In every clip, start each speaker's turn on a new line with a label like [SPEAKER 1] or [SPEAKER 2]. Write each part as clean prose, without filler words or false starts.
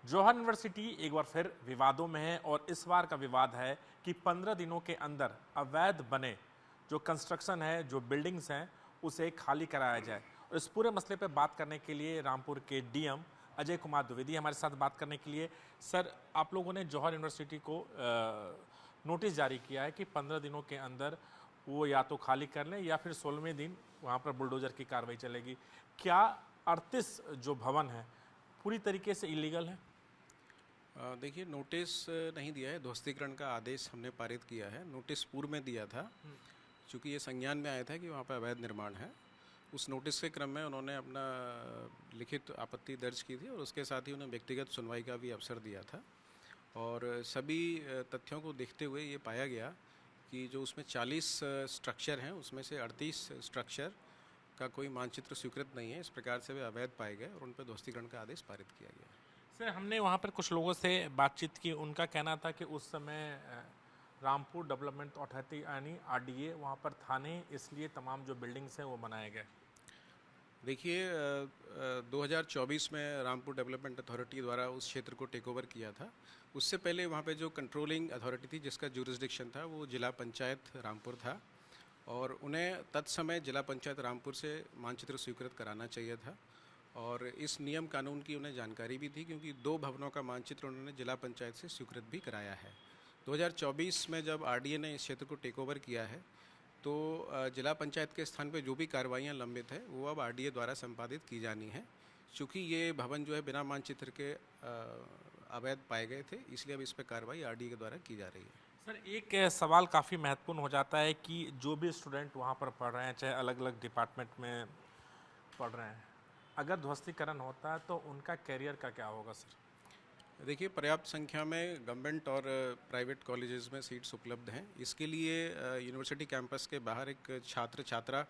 [SPEAKER 1] जौहर university एक बार फिर विवादों में है और इस बार का विवाद है कि 15 दिनों के अंदर अवैध बने जो कंस्ट्रक्शन है, जो बिल्डिंग्स हैं, उसे खाली कराया जाए। और इस पूरे मसले पर बात करने के लिए रामपुर के डीएम अजय कुमार द्विवेदी हमारे साथ बात करने के लिए। सर, आप लोगों ने जौहर यूनिवर्सिटी को नोटिस जारी किया है कि 15 दिनों के अंदर वो या तो खाली कर लें या फिर 16वें दिन वहाँ पर बुलडोजर की कार्रवाई चलेगी। क्या 38 जो भवन है पूरी तरीके से इलीगल है?
[SPEAKER 2] देखिए, नोटिस नहीं दिया है, ध्वस्तीकरण का आदेश हमने पारित किया है। नोटिस पूर्व में दिया था, क्योंकि ये संज्ञान में आया था कि वहाँ पर अवैध निर्माण है। उस नोटिस के क्रम में उन्होंने अपना लिखित आपत्ति दर्ज की थी और उसके साथ ही उन्हें व्यक्तिगत सुनवाई का भी अवसर दिया था। और सभी तथ्यों को देखते हुए ये पाया गया कि जो उसमें 40 स्ट्रक्चर हैं, उसमें से 38 स्ट्रक्चर का कोई मानचित्र स्वीकृत नहीं है। इस प्रकार से वे अवैध पाए गए और उन पर ध्वस्तीकरण का आदेश पारित किया गया।
[SPEAKER 1] सर, हमने वहाँ पर कुछ लोगों से बातचीत की, उनका कहना था कि उस समय रामपुर डेवलपमेंट अथॉरिटी यानी आरडीए वहाँ पर था नहीं, इसलिए तमाम जो बिल्डिंग्स हैं वो बनाए गए।
[SPEAKER 2] देखिए, 2024 में रामपुर डेवलपमेंट अथॉरिटी द्वारा उस क्षेत्र को टेक ओवर किया था। उससे पहले वहाँ पे जो कंट्रोलिंग अथॉरिटी थी, जिसका जुरिस्डिक्शन था, वो जिला पंचायत रामपुर था और उन्हें तत्समय जिला पंचायत रामपुर से मानचित्र स्वीकृत कराना चाहिए था। और इस नियम कानून की उन्हें जानकारी भी थी, क्योंकि 2 भवनों का मानचित्र उन्होंने जिला पंचायत से स्वीकृत भी कराया है। 2024 में जब आरडीए ने इस क्षेत्र को टेक ओवर किया है, तो जिला पंचायत के स्थान पर जो भी कार्रवाइयाँ लंबित है वो अब आरडीए द्वारा संपादित की जानी है। चूँकि ये भवन जो है बिना मानचित्र के अवैध पाए गए थे, इसलिए अब इस पर कार्रवाई आरडीए के द्वारा की जा रही है।
[SPEAKER 1] सर, एक सवाल काफ़ी महत्वपूर्ण हो जाता है कि जो भी स्टूडेंट वहाँ पर पढ़ रहे हैं, चाहे अलग अलग डिपार्टमेंट में पढ़ रहे हैं, अगर ध्वस्तीकरण होता है तो उनका कैरियर का क्या होगा? सर,
[SPEAKER 2] देखिए, पर्याप्त संख्या में गवर्नमेंट और प्राइवेट कॉलेजेस में सीट्स उपलब्ध हैं। इसके लिए यूनिवर्सिटी कैंपस के बाहर एक छात्र छात्रा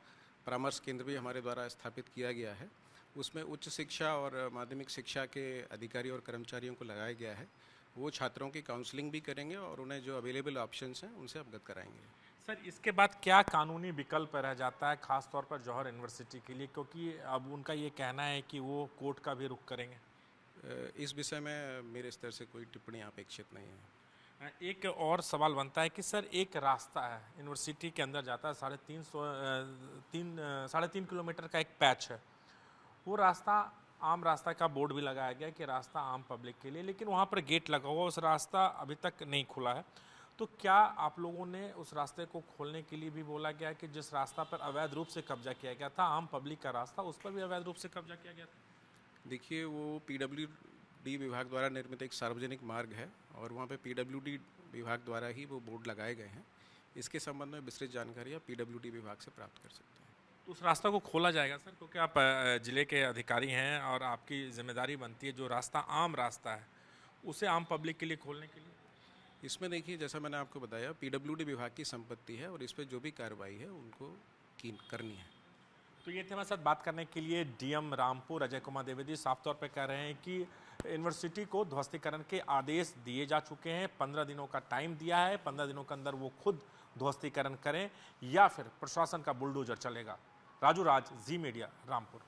[SPEAKER 2] परामर्श केंद्र भी हमारे द्वारा स्थापित किया गया है। उसमें उच्च शिक्षा और माध्यमिक शिक्षा के अधिकारी और कर्मचारियों को लगाया गया है। वो छात्रों की काउंसलिंग भी करेंगे और उन्हें जो अवेलेबल ऑप्शंस हैं उनसे अवगत कराएंगे।
[SPEAKER 1] सर, इसके बाद क्या कानूनी विकल्प रह जाता है, खास तौर पर जौहर यूनिवर्सिटी के लिए, क्योंकि अब उनका ये कहना है कि वो कोर्ट का भी रुख करेंगे?
[SPEAKER 2] इस विषय में मेरे स्तर से कोई टिप्पणी अपेक्षित नहीं है।
[SPEAKER 1] एक और सवाल बनता है कि सर, एक रास्ता है यूनिवर्सिटी के अंदर जाता है, 3.5 किलोमीटर का एक पैच है। वो रास्ता आम रास्ता का बोर्ड भी लगाया गया कि रास्ता आम पब्लिक के लिए, लेकिन वहाँ पर गेट लगा हुआ, उस रास्ता अभी तक नहीं खुला है। तो क्या आप लोगों ने उस रास्ते को खोलने के लिए भी बोला गया कि जिस रास्ता पर अवैध रूप से कब्जा किया गया था, आम पब्लिक का रास्ता, उस पर भी अवैध रूप से कब्जा किया गया था?
[SPEAKER 2] देखिए, वो पीडब्ल्यूडी विभाग द्वारा निर्मित एक सार्वजनिक मार्ग है और वहाँ पे पीडब्ल्यूडी विभाग द्वारा ही वो बोर्ड लगाए गए हैं। इसके संबंध में विस्तृत जानकारी आप पीडब्ल्यूडी विभाग से प्राप्त कर सकते हैं।
[SPEAKER 1] तो उस रास्ता को खोला जाएगा सर, क्योंकि आप ज़िले के अधिकारी हैं और आपकी जिम्मेदारी बनती है जो रास्ता आम रास्ता है उसे आम पब्लिक के लिए खोलने के लिए?
[SPEAKER 2] इसमें देखिए, जैसा मैंने आपको बताया, पीडब्ल्यूडी विभाग की संपत्ति है और इस पर जो भी कार्रवाई है उनको करनी है।
[SPEAKER 1] तो ये थे हमारे साथ बात करने के लिए डीएम रामपुर अजय कुमार द्विवेदी। साफ तौर पर कह रहे हैं कि यूनिवर्सिटी को ध्वस्तीकरण के आदेश दिए जा चुके हैं, 15 दिनों का टाइम दिया है, 15 दिनों के अंदर वो खुद ध्वस्तीकरण करें या फिर प्रशासन का बुलडोजर चलेगा। राजू राज, जी मीडिया, रामपुर।